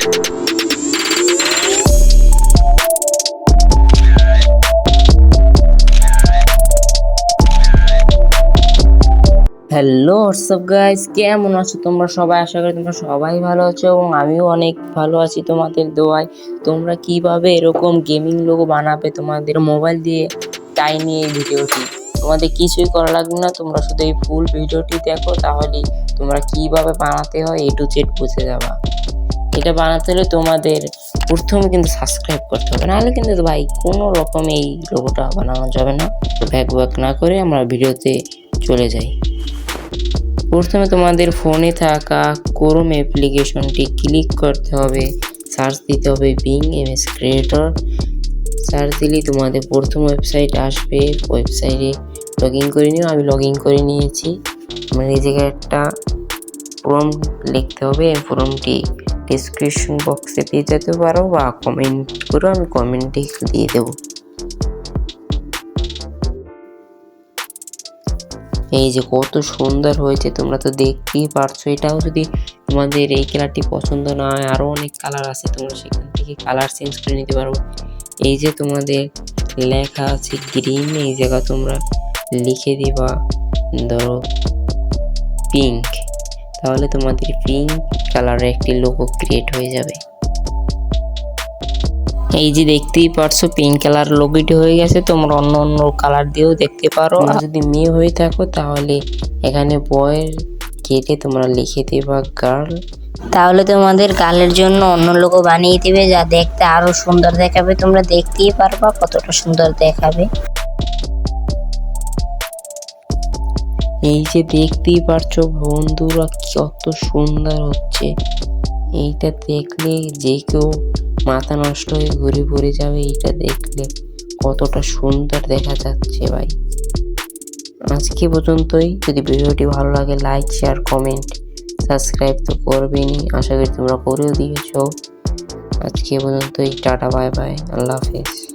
Hello WhatsApp guys, কেমন আছো তোমরা সবাই? আশা করি তোমরা সবাই ভালো আছো এবং আমিও অনেক ভালো আছি তোমাদের দোয়ায়। তোমরা কিভাবে এরকম গেমিং লোগো বানাবে তোমাদের মোবাইল দিয়ে, তাই নিয়ে এই ভিডিওটি। তোমাদের কিছুই করা লাগবে না, তোমরা শুধু এই ফুল ভিডিওটি দেখো, তাহলেই তোমরা কিভাবে বানাতে হয় A to Z বুঝে যাবা। এটা বানাতে হলে তোমাদের প্রথমে কিন্তু সাবস্ক্রাইব করতে হবে, নাহলে কিন্তু ভাই কোনো রকম এই লোগোটা বানানো যাবে না। ব্যাক না করে আমরা ভিডিওতে চলে যাই। প্রথমে তোমাদের ফোনে থাকা ক্রোম অ্যাপ্লিকেশনটি ক্লিক করতে হবে, সার্চ দিতে হবে বিং ইমেজ ক্রিয়েটর। সার্চ দিলেই তোমাদের প্রথম ওয়েবসাইট আসবে, ওয়েবসাইটে লগ ইন করে নিও। আমি লগ ইন করে নিয়েছি। আমার এই জায়গায় একটা ফর্ম লিখতে হবে, এই ফর্মটি ডিসক্রিপশন বক্সে পেয়ে যেতে পারো বা কমেন্ট করো, আমি কমেন্টে দিয়ে দেবো। এই যে কত সুন্দর হয়েছে, তোমরা তো দেখতেই পারছো। এটাও যদি তোমাদের এই কালারটি পছন্দ না হয়, আরও অনেক কালার আছে, তোমরা সেখান থেকে কালার চেঞ্জ করে নিতে পারো। এই যে তোমাদের লেখা আছে গ্রিন, এই জায়গা তোমরা লিখে দিবা ধরো পিঙ্ক, তাহলে তোমাদের পিঙ্ক কালারের একটি লোগো ক্রিয়েট হয়ে যাবে। এই যে দেখতেই পারছো পিঙ্ক কালার লোগোটি হয়ে গেছে। তোমরা অন্য অন্য কালার দিয়েও দেখতে পারো। আর যদি মেয়ে হয়ে থাকো তাহলে এখানে বয়ের কেটে তোমরা লিখে দেবা গার্ল, তাহলে তোমাদের গালের জন্য অন্য লোগো বানিয়ে দিবে, যা দেখতে আরো সুন্দর দেখাবে। তোমরা দেখতেই পারবা কতটা সুন্দর দেখাবে। এই যে দেখতেই পারছো বন্ধুরা কত সুন্দর হচ্ছে। এইটা দেখলে যে কেউ মাথা নষ্ট হয়ে ঘুরে পড়ে যাবে। এইটা দেখলে কতটা সুন্দর দেখা যাচ্ছে ভাই। আজকে পর্যন্তই। যদি ভিডিওটি ভালো লাগে লাইক, শেয়ার, কমেন্ট, সাবস্ক্রাইব তো করবেনই, আশা করি তোমরা করেও দিয়েছো। আজকে পর্যন্তই, টাটা, বাই বাই, আল্লাহ হাফেজ।